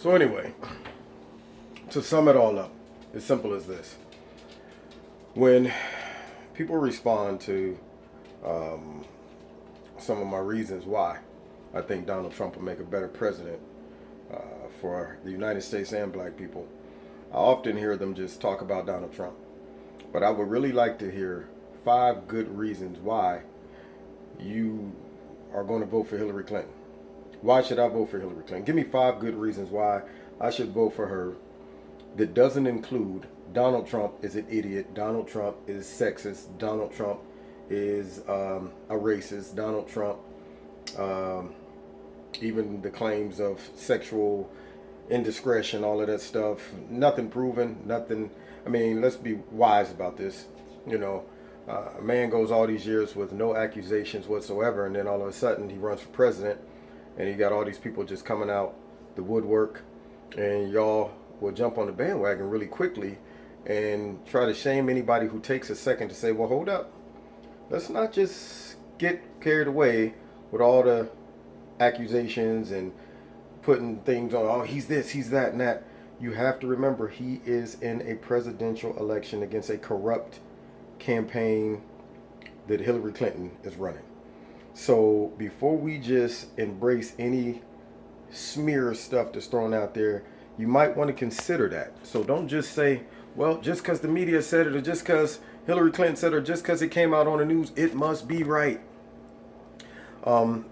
So anyway, to sum it all up, as simple as this. When people respond to some of my reasons why I think Donald Trump will make a better president for the United States and black people, I often hear them just talk about Donald Trump. But I would really like to hear 5 good reasons why you are going to vote for Hillary Clinton. Why should I vote for Hillary Clinton? Give me 5 good reasons why I should vote for her that doesn't include Donald Trump is an idiot, Donald Trump is sexist, Donald Trump is a racist, Donald Trump, even the claims of sexual indiscretion, all of that stuff, nothing proven, nothing. I mean, let's be wise about this. You know, a man goes all these years with no accusations whatsoever, and then all of a sudden he runs for president, and you got all these people just coming out the woodwork, and y'all will jump on the bandwagon really quickly and try to shame anybody who takes a second to say, well, hold up. Let's not just get carried away with all the accusations and putting things on, oh, he's this, he's that, and that. You have to remember he is in a presidential election against a corrupt campaign that Hillary Clinton is running. So before we just embrace any smear stuff that's thrown out there, you might want to consider that. So don't just say, well, just because the media said it, or just because Hillary Clinton said it, or just because it came out on the news, it must be right.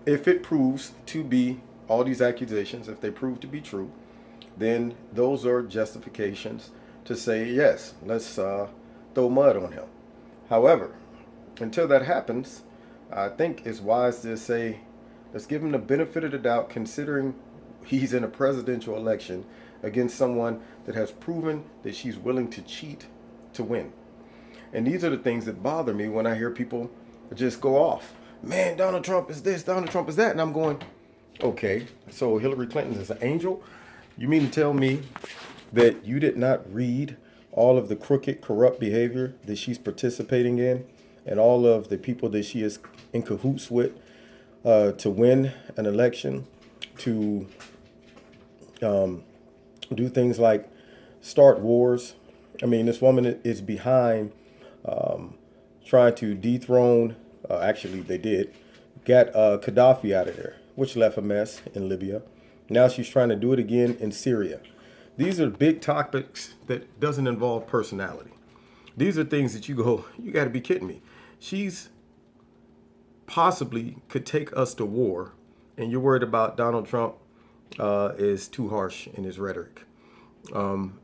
If it proves to be all these accusations, if they prove to be true, then those are justifications to say, yes, let's throw mud on him. However, until that happens, I think it's wise to say, let's give him the benefit of the doubt, considering he's in a presidential election against someone that has proven that she's willing to cheat to win. And these are the things that bother me when I hear people just go off. Man, Donald Trump is this, Donald Trump is that. And I'm going, okay, so Hillary Clinton is an angel? You mean to tell me that you did not read all of the crooked, corrupt behavior that she's participating in and all of the people that she is in cahoots with to win an election, to do things like start wars? I mean, this woman is behind trying to dethrone, actually they did, got Gaddafi out of there, which left a mess in Libya. Now she's trying to do it again in Syria. These are big topics that doesn't involve personality. These are things that you go, you got to be kidding me. She's possibly could take us to war, and you're worried about Donald Trump is too harsh in his rhetoric.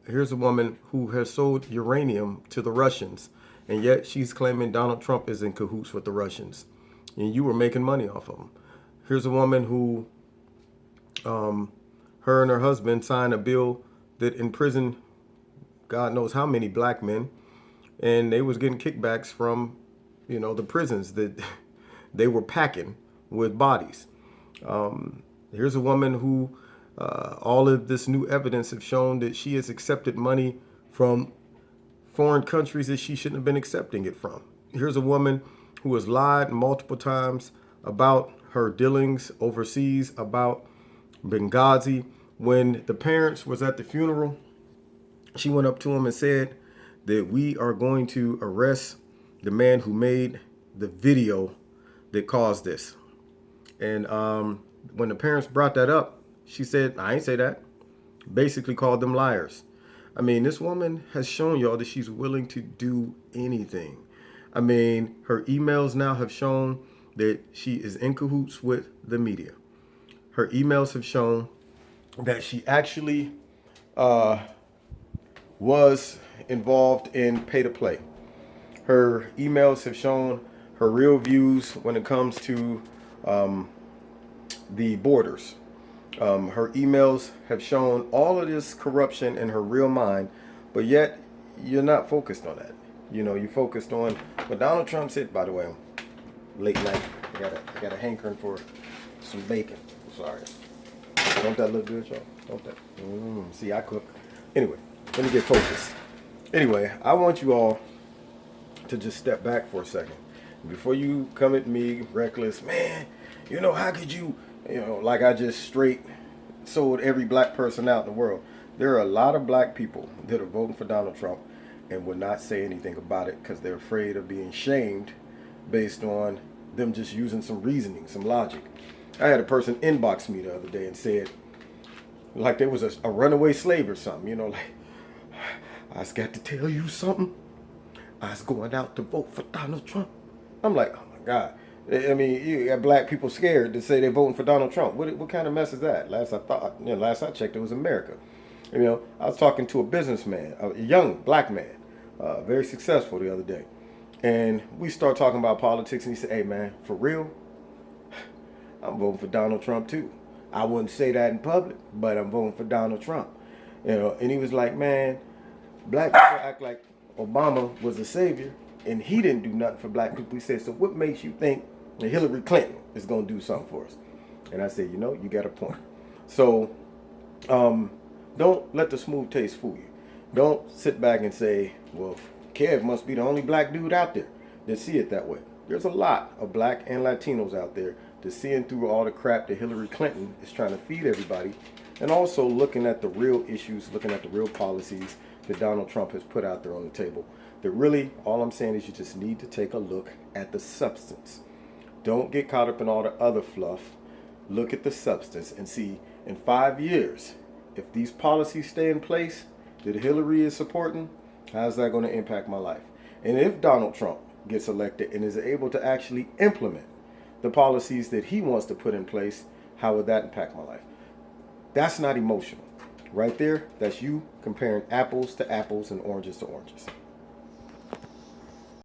Here's a woman who has sold uranium to the Russians, and yet she's claiming Donald Trump is in cahoots with the Russians, and you were making money off of them. Here's a woman who, her and her husband signed a bill that imprisoned God knows how many black men, and they was getting kickbacks from, the prisons that they were packing with bodies. Here's a woman who all of this new evidence have shown that she has accepted money from foreign countries that she shouldn't have been accepting it from. Here's a woman who has lied multiple times about her dealings overseas, about Benghazi. When the parents was at the funeral, she went up to him and said that we are going to arrest the man who made the video that caused this. And when the parents brought that up, she said, I ain't say that. Basically called them liars. I mean, this woman has shown y'all that she's willing to do anything. I mean, her emails now have shown that she is in cahoots with the media. Her emails have shown that she actually was involved in pay to play. Her emails have shown her real views when it comes to the borders. Her emails have shown all of this corruption in her real mind, but yet you're not focused on that. You focused on what Donald Trump said. By the way, late night, I got a hankering for some bacon. Sorry. Don't that look good, y'all? Don't that? See, I cook. Anyway, let me get focused. Anyway, I want you all to just step back for a second. Before you come at me reckless, man, how could you, like I just straight so would every black person out in the world. There are a lot of black people that are voting for Donald Trump and will not say anything about it because they're afraid of being shamed based on them just using some reasoning, some logic. I had a person inbox me the other day and said, like there was a runaway slave or something, you know, like, I just got to tell you something. I was going out to vote for Donald Trump. I'm like, oh my God. I mean, you got black people scared to say they're voting for Donald Trump. What kind of mess is that? Last I checked, it was America. You know, I was talking to a businessman, a young black man, very successful the other day. And we start talking about politics, and he said, hey man, for real, I'm voting for Donald Trump too. I wouldn't say that in public, but I'm voting for Donald Trump. You know, and he was like, man, black people act like Obama was a savior, and he didn't do nothing for black people. He said, so what makes you think that Hillary Clinton is going to do something for us? And I said, you know, you got a point. So don't let the smooth taste fool you. Don't sit back and say, well, Kev must be the only black dude out there that see it that way. There's a lot of black and Latinos out there that seeing through all the crap that Hillary Clinton is trying to feed everybody, and also looking at the real issues, looking at the real policies that Donald Trump has put out there on the table. That really, all I'm saying is you just need to take a look at the substance. Don't get caught up in all the other fluff. Look at the substance and see in 5 years, if these policies stay in place that Hillary is supporting, how's that going to impact my life? And if Donald Trump gets elected and is able to actually implement the policies that he wants to put in place, how would that impact my life? That's not emotional. Right there, that's you comparing apples to apples and oranges to oranges.